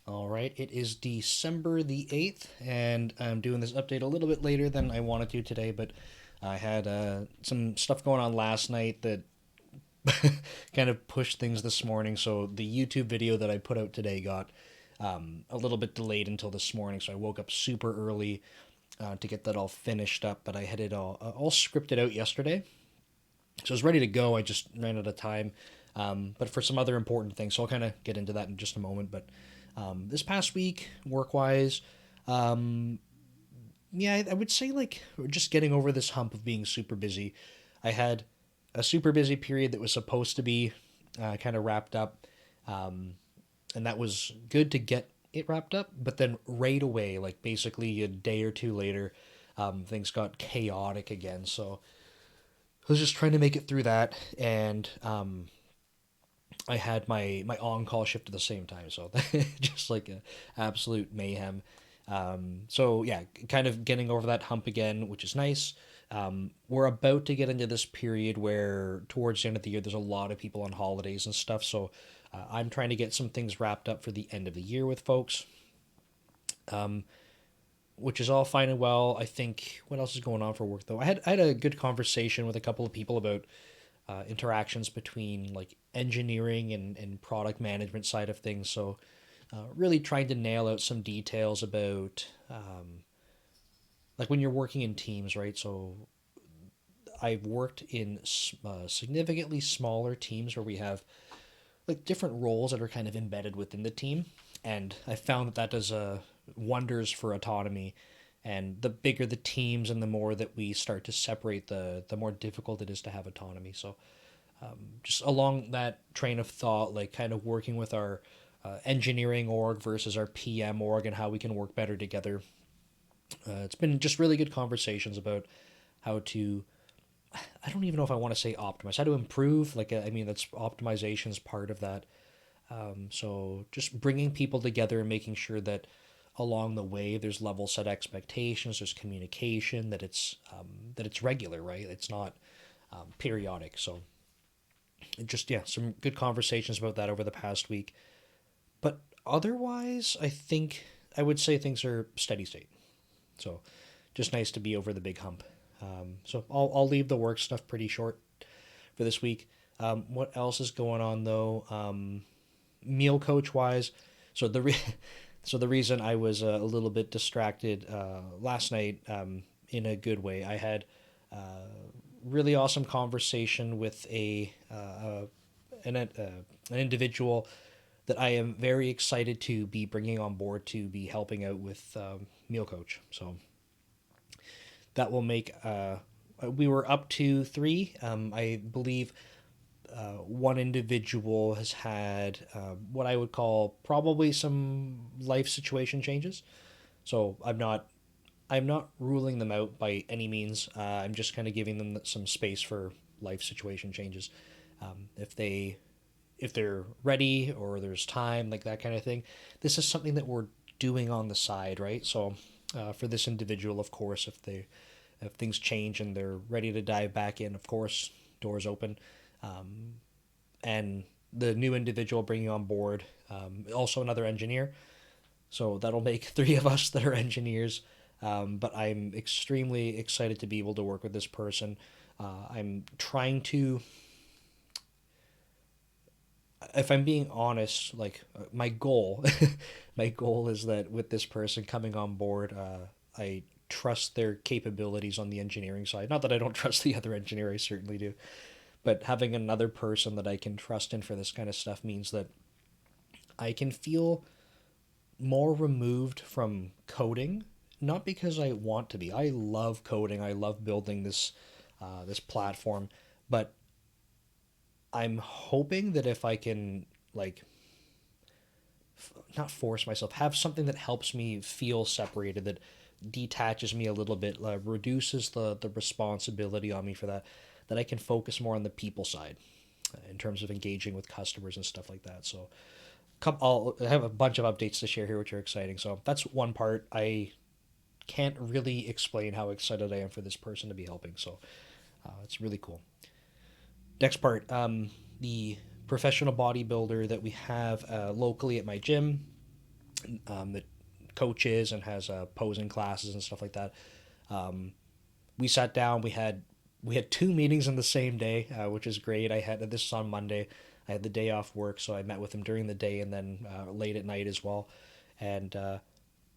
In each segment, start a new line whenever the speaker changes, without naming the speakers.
All right, it is December the 8th, and I'm doing this update a little bit later than I wanted to today, but I had some stuff going on last night that kind of pushed things this morning. So the YouTube video that I put out today got a little bit delayed until this morning, so I woke up super early to get that all finished up, but I had it all scripted out yesterday. So I was ready to go, I just ran out of time. But for some other important things, so I'll kind of get into that in just a moment. But this past week, work wise, yeah, I would say like just getting over this hump of being super busy. I had a super busy period that was supposed to be kind of wrapped up, and that was good to get it wrapped up. But then right away, like basically a day or two later, things got chaotic again. So I was just trying to make it through that, and I had my on call shift at the same time, so just like a absolute mayhem. So yeah, kind of getting over that hump again, which is nice. We're about to get into this period where towards the end of the year, there's a lot of people on holidays and stuff. So I'm trying to get some things wrapped up for the end of the year with folks, which is all fine and well. I think what else is going on for work though? I had a good conversation with a couple of people about interactions between like engineering and product management side of things. So, really trying to nail out some details about like when you're working in teams, right? So, I've worked in significantly smaller teams where we have like different roles that are kind of embedded within the team, and I found that that does wonders for autonomy. And the bigger the teams and the more that we start to separate, the more difficult it is to have autonomy. So just along that train of thought, like kind of working with our engineering org versus our PM org and how we can work better together. It's been just really good conversations about how to. I don't even know if I want to say optimize, how to improve. Like, I mean, that's optimization is part of that. So just bringing people together and making sure that along the way there's level set expectations, there's communication, that it's regular, right? It's not periodic. So just yeah, some good conversations about that over the past week. But otherwise, I think I would say things are steady state. So just nice to be over the big hump. So I'll leave the work stuff pretty short for this week. What else is going on though? Meal coach wise, so so the reason I was a little bit distracted last night, in a good way, I had really awesome conversation with an individual that I am very excited to be bringing on board to be helping out with meal coach. So that will make we were up to three. I believe one individual has had what I would call probably some life situation changes. So I'm not ruling them out by any means. I'm just kind of giving them some space for life situation changes. If they're ready or there's time, like that kind of thing. This is something that we're doing on the side, right? So for this individual, of course, if things change and they're ready to dive back in, of course, doors open. And the new individual bringing on board, also another engineer. So that'll make three of us that are engineers. But I'm extremely excited to be able to work with this person. I'm trying to, if I'm being honest, like my goal, my goal is that with this person coming on board, I trust their capabilities on the engineering side. Not that I don't trust the other engineer, I certainly do. But having another person that I can trust in for this kind of stuff means that I can feel more removed from coding. Not because I want to be. I love coding. I love building this platform, but I'm hoping that if I can like not force myself, have something that helps me feel separated, that detaches me a little bit, reduces the responsibility on me for that, that I can focus more on the people side in terms of engaging with customers and stuff like that. So I'll have a bunch of updates to share here, which are exciting. So that's one part. I can't really explain how excited I am for this person to be helping. So it's really cool. Next part, the professional bodybuilder that we have locally at my gym. that coaches and has posing classes and stuff like that. We sat down. We had two meetings in the same day, which is great. I had this was on Monday. I had the day off work, so I met with him during the day and then late at night as well. And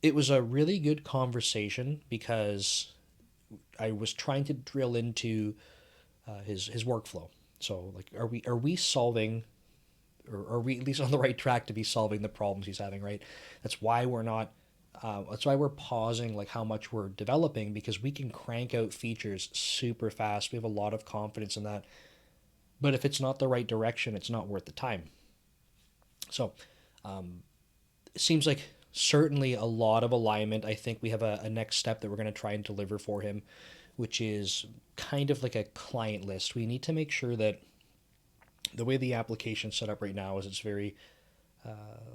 it was a really good conversation because I was trying to drill into his workflow. So like, are we solving, or are we at least on the right track to be solving the problems he's having? Right. That's why we're not. That's why we're pausing like how much we're developing, because we can crank out features super fast. We have a lot of confidence in that. But if it's not the right direction, it's not worth the time. So it seems like certainly a lot of alignment. I think we have a next step that we're going to try and deliver for him, which is kind of like a client list. We need to make sure that the way the application's set up right now is it's very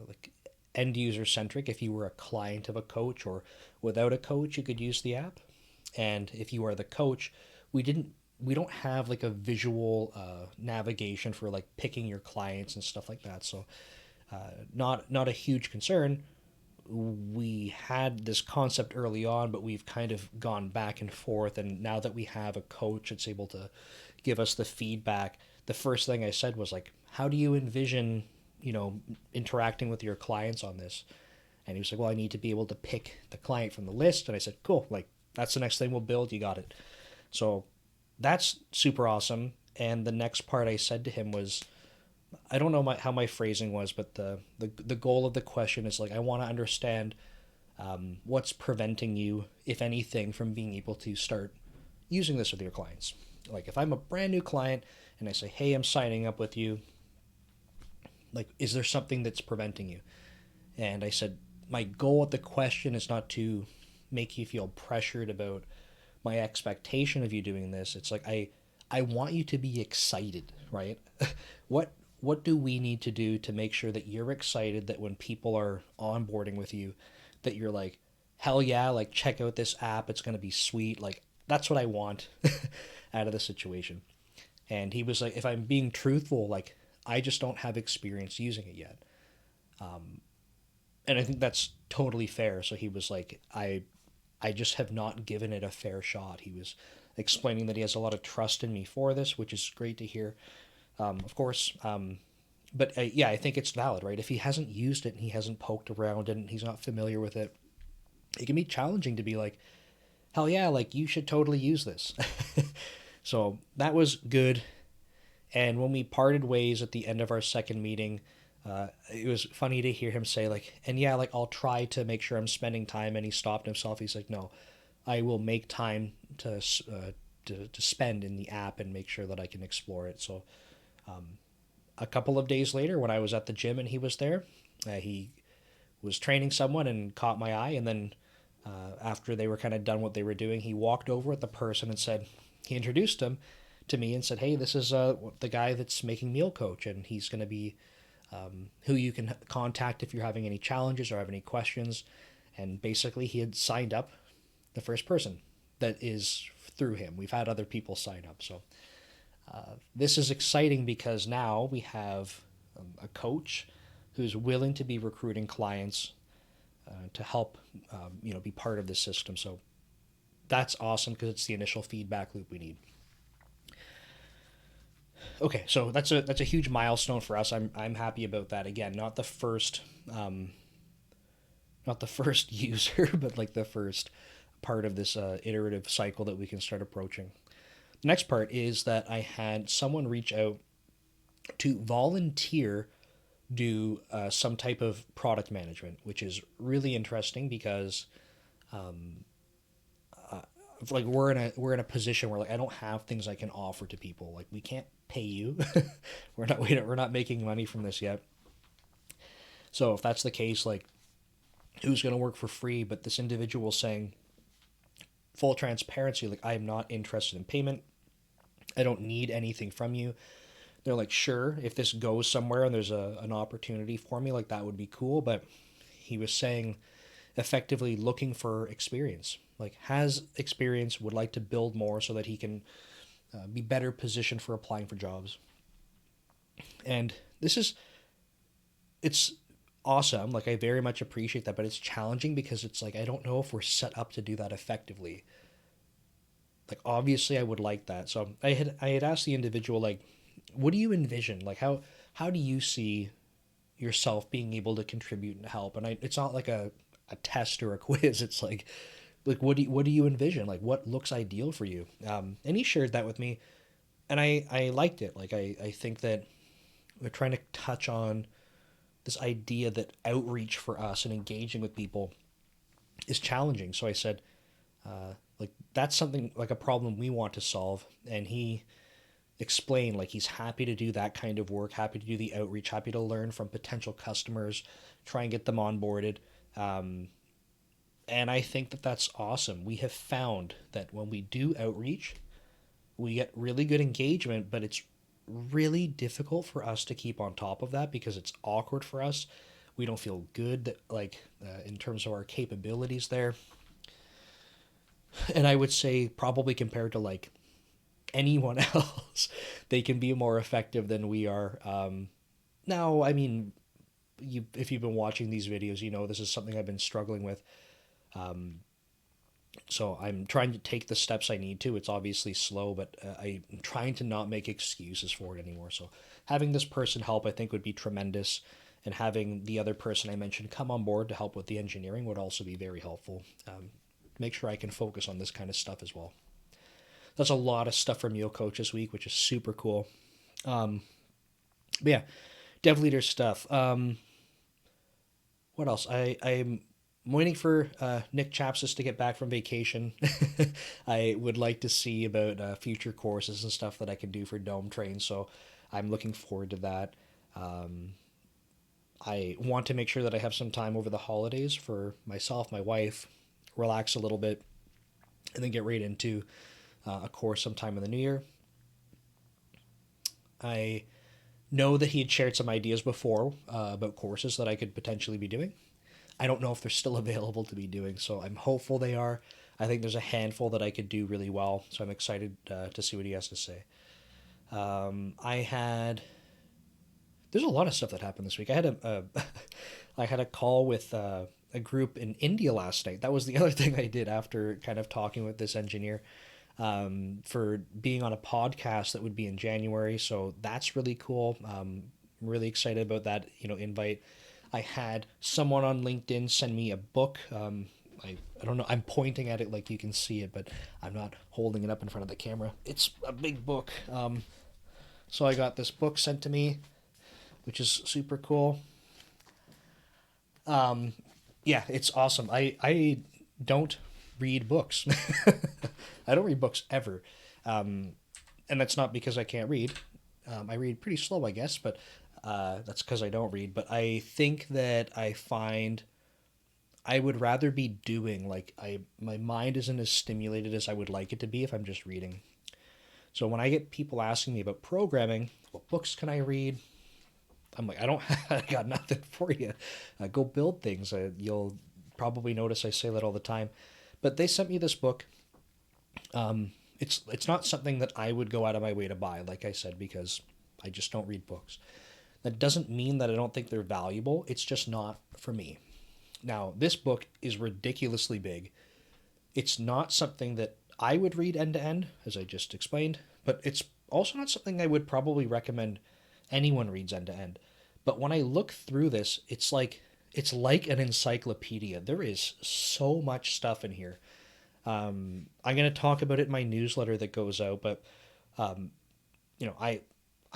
like end user centric. If you were a client of a coach or without a coach, you could use the app. And if you are the coach, we don't have like a visual navigation for like picking your clients and stuff like that. So not a huge concern. We had this concept early on, but we've kind of gone back and forth. And now that we have a coach that's able to give us the feedback, the first thing I said was like, how do you envision, interacting with your clients on this? And he was like, well, I need to be able to pick the client from the list. And I said, cool, like that's the next thing we'll build. You got it. So that's super awesome. And the next part I said to him was, I don't know how my phrasing was, but the goal of the question is like, I want to understand what's preventing you, if anything, from being able to start using this with your clients. Like if I'm a brand new client and I say, hey, I'm signing up with you, like, is there something that's preventing you? And I said, my goal with the question is not to make you feel pressured about my expectation of you doing this. It's like I want you to be excited, right? What do we need to do to make sure that you're excited, that when people are onboarding with you, that you're like, hell yeah, like check out this app, it's going to be sweet. Like that's what I want out of the situation. And he was like, if I'm being truthful, like I just don't have experience using it yet. And I think that's totally fair. So he was like, I just have not given it a fair shot. He was explaining that he has a lot of trust in me for this, which is great to hear, of course. But yeah, I think it's valid, right? If he hasn't used it and he hasn't poked around and he's not familiar with it, it can be challenging to be like, hell yeah, like you should totally use this. So that was good. And when we parted ways at the end of our second meeting, it was funny to hear him say like, and yeah, like I'll try to make sure I'm spending time. And he stopped himself. He's like, no, I will make time to spend in the app and make sure that I can explore it. So a couple of days later, when I was at the gym and he was there, he was training someone and caught my eye. And then after they were kind of done what they were doing, he walked over at the person and said, he introduced him to me and said, hey, this is the guy that's making Meal Coach, and he's going to be who you can contact if you're having any challenges or have any questions. And basically, he had signed up the first person that is through him. We've had other people sign up. So this is exciting because now we have a coach who's willing to be recruiting clients to help, be part of the system. So that's awesome because it's the initial feedback loop we need. Okay, so that's a huge milestone for us. I'm happy about that. Again, not the first user, but like the first part of this iterative cycle that we can start approaching. The next part is that I had someone reach out to volunteer do some type of product management, which is really interesting because like we're in a position where like I don't have things I can offer to people. Like we can't pay you. We're not making money from this yet. So if that's the case, like who's going to work for free? But this individual saying full transparency, like I'm not interested in payment. I don't need anything from you. They're like, sure, if this goes somewhere and there's an opportunity for me, like that would be cool. But he was saying effectively looking for experience, like has experience, would like to build more so that he can be better positioned for applying for jobs. And it's awesome. Like I very much appreciate that, but it's challenging because it's like I don't know if we're set up to do that effectively. Like obviously I would like that. So I had asked the individual like, what do you envision? Like how do you see yourself being able to contribute and help? And it's not like a test or a quiz. It's like what do you envision? Like what looks ideal for you? And he shared that with me, and I liked it. Like I think that we're trying to touch on this idea that outreach for us and engaging with people is challenging. So I said, like that's something like a problem we want to solve, and he explained like he's happy to do that kind of work, happy to do the outreach, happy to learn from potential customers, try and get them onboarded. Um, and I think that that's awesome. We have found that when we do outreach, we get really good engagement, but it's really difficult for us to keep on top of that because it's awkward for us. We don't feel good that, like in terms of our capabilities there. And I would say probably compared to like anyone else, they can be more effective than we are. Now, I mean, if you've been watching these videos, you know this is something I've been struggling with. Um, so I'm trying to take the steps I need to. It's obviously slow, but I'm trying to not make excuses for it anymore. So having this person help, I think, would be tremendous. And having the other person I mentioned come on board to help with the engineering would also be very helpful. Make sure I can focus on this kind of stuff as well. That's a lot of stuff from Meal Coach this week, which is super cool. But yeah, dev leader stuff. What else? I'm waiting for Nick Chapsis to get back from vacation. I would like to see about future courses and stuff that I can do for Dome Train, so I'm looking forward to that. I want to make sure that I have some time over the holidays for myself, my wife, relax a little bit, and then get right into a course sometime in the new year. I know that he had shared some ideas before about courses that I could potentially be doing. I don't know if they're still available to be doing, so I'm hopeful they are. I think there's a handful that I could do really well, so I'm excited to see what he has to say. I had there's a lot of stuff that happened this week. I had I had a call with a group in India last night. That was the other thing I did after kind of talking with this engineer for being on a podcast that would be in January. So that's really cool. Really excited about that, invite. I had someone on LinkedIn send me a book. I don't know. I'm pointing at it like you can see it, but I'm not holding it up in front of the camera. It's a big book. So I got this book sent to me, which is super cool. Yeah, it's awesome. I don't read books. I don't read books ever. And that's not because I can't read. I read pretty slow, I guess, but that's because I don't read. But I think that I find I would rather be doing, like, my mind isn't as stimulated as I would like it to be if I'm just reading. So when I get people asking me about programming, what books can I read? I'm like, I got nothing for you. Go build things. You'll probably notice I say that all the time. But they sent me this book. It's not something that I would go out of my way to buy, like I said, because I just don't read books. That doesn't mean that I don't think they're valuable. It's just not for me. Now, this book is ridiculously big. It's not something that I would read end to end, as I just explained, but it's also not something I would probably recommend anyone reads end to end. But when I look through this, it's like an encyclopedia. There is so much stuff in here. I'm going to talk about it in my newsletter that goes out, but I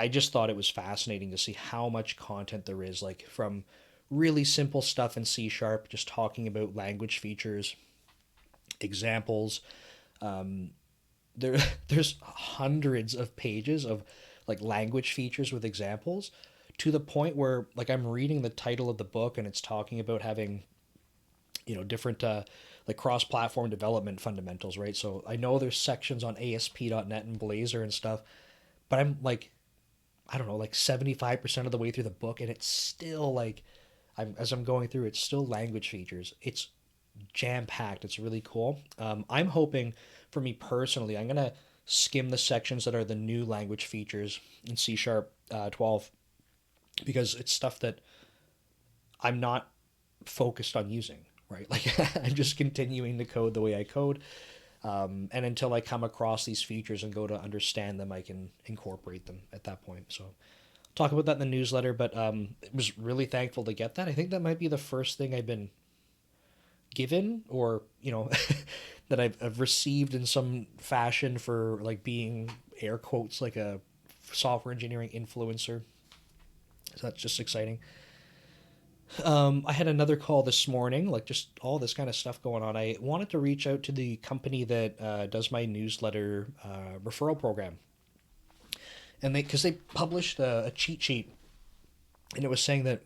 just thought it was fascinating to see how much content there is, like from really simple stuff in C sharp, just talking about language features, examples. There there's hundreds of pages of like language features with examples, to the point where like I'm reading the title of the book and it's talking about having different like cross-platform development fundamentals, right? So I know there's sections on ASP.NET and Blazor and stuff, but I'm like, I don't know, like 75% of the way through the book, and it's still like, as I'm going through, it's still language features. It's jam packed. It's really cool. I'm hoping, for me personally, I'm gonna skim the sections that are the new language features in C sharp 12, because it's stuff that I'm not focused on using, right? Like I'm just continuing to code the way I code. And until I come across these features and go to understand them, I can incorporate them at that point. So talk about that in the newsletter, but I was really thankful to get that. I think that might be the first thing I've been given, or that I've received in some fashion for like being air quotes like a software engineering influencer. So that's just exciting. I had another call this morning, like just all this kind of stuff going on. I wanted to reach out to the company that does my newsletter referral program, and because they published a cheat sheet, and it was saying that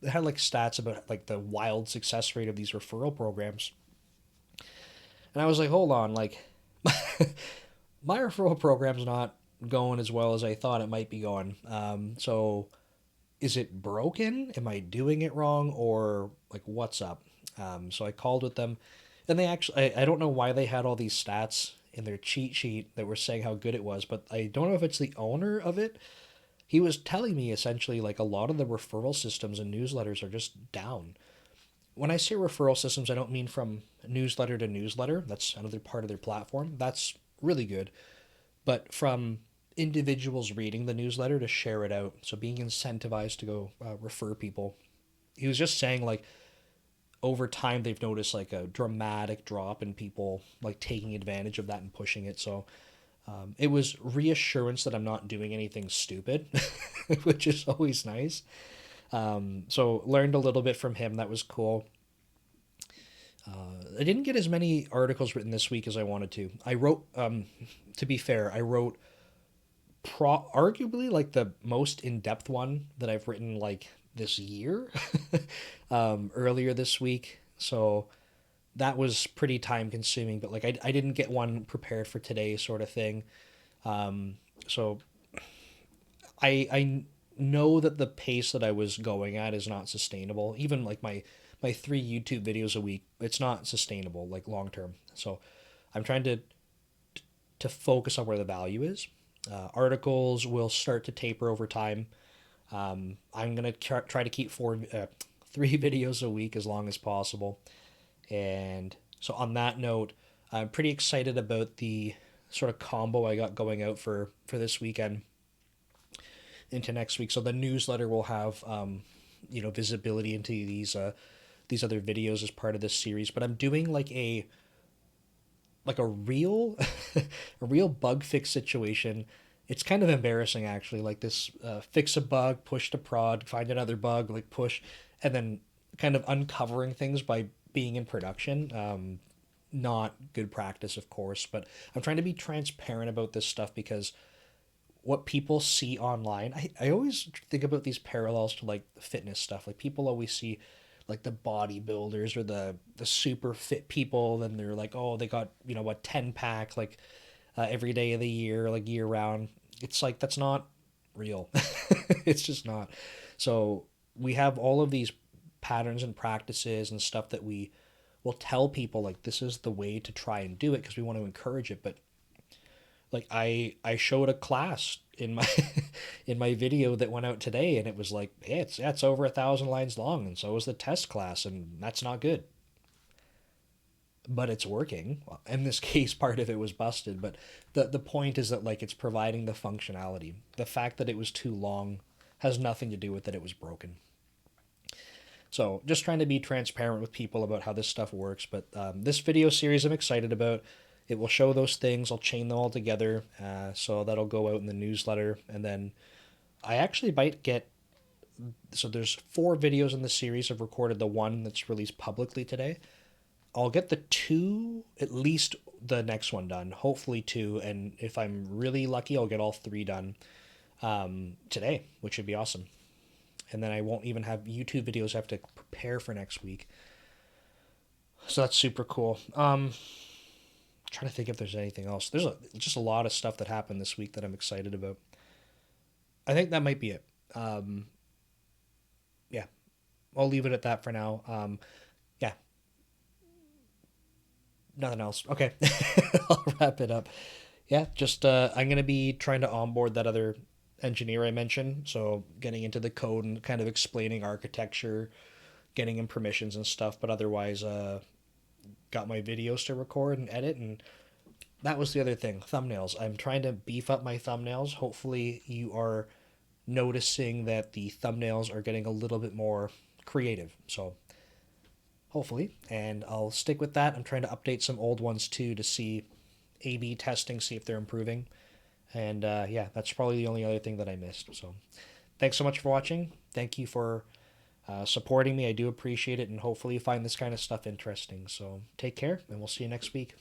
it had like stats about like the wild success rate of these referral programs. And I was like, hold on, like my referral program's not going as well as I thought it might be going. So is it broken? Am I doing it wrong? Or like, what's up? So I called with them, and they actually, I don't know why they had all these stats in their cheat sheet that were saying how good it was, but I don't know if it's the owner of it. He was telling me essentially like a lot of the referral systems and newsletters are just down. When I say referral systems, I don't mean from newsletter to newsletter. That's another part of their platform. That's really good. But from individuals reading the newsletter to share it out, so being incentivized to go refer people. He was just saying like over time they've noticed like a dramatic drop in people like taking advantage of that and pushing it. So it was reassurance that I'm not doing anything stupid, which is always nice. So learned a little bit from him. That was cool. I didn't get as many articles written this week as I wanted to. I wrote, to be fair, I wrote arguably like the most in-depth one that I've written like this year, earlier this week. So that was pretty time consuming, but like I didn't get one prepared for today sort of thing. So I know that the pace that I was going at is not sustainable. Even like my 3 YouTube videos a week, it's not sustainable like long term. So I'm trying to focus on where the value is. Articles will start to taper over time. I'm gonna try to keep 3 videos a week as long as possible. And so on that note, I'm pretty excited about the sort of combo I got going out for this weekend into next week. So the newsletter will have visibility into these other videos as part of this series. But I'm doing like a real a real bug fix situation. It's kind of embarrassing actually. Like this, fix a bug, push to prod, find another bug, like push, and then kind of uncovering things by being in production. Not good practice, of course, but I'm trying to be transparent about this stuff because what people see online, I always think about these parallels to like fitness stuff. Like people always see like the bodybuilders or the super fit people, and they're like, oh, they got a 10 pack like every day of the year, like year round. It's like that's not real. It's just not. So we have all of these patterns and practices and stuff that we will tell people like this is the way to try and do it because we want to encourage it. But like I showed a class in my in my video that went out today, and it was like, hey, it's over 1,000 lines long, and so is the test class, and that's not good. But it's working. Well, in this case, part of it was busted, but the point is that like it's providing the functionality. The fact that it was too long has nothing to do with that it was broken. So just trying to be transparent with people about how this stuff works. But this video series I'm excited about. It will show those things. I'll chain them all together. So that'll go out in the newsletter. And then I actually might get. So there's 4 videos in the series. I've recorded the one that's released publicly today. I'll get the 2, at least the next one done. Hopefully 2. And if I'm really lucky, I'll get all 3 done today, which would be awesome. And then I won't even have YouTube videos I have to prepare for next week. So that's super cool. Trying to think if there's anything else. There's just a lot of stuff that happened this week that I'm excited about. I think that might be it. Yeah, I'll leave it at that for now. Yeah, nothing else. Okay, I'll wrap it up. Yeah, just I'm gonna be trying to onboard that other engineer I mentioned. So getting into the code and kind of explaining architecture, getting in permissions and stuff, but otherwise, got my videos to record and edit. And that was the other thing, thumbnails. I'm trying to beef up my thumbnails. Hopefully, you are noticing that the thumbnails are getting a little bit more creative. So, hopefully, and I'll stick with that. I'm trying to update some old ones too to see A/B testing, see if they're improving. And yeah, that's probably the only other thing that I missed. So, thanks so much for watching. Thank you for supporting me. I do appreciate it, and hopefully, you find this kind of stuff interesting. So, take care, and we'll see you next week.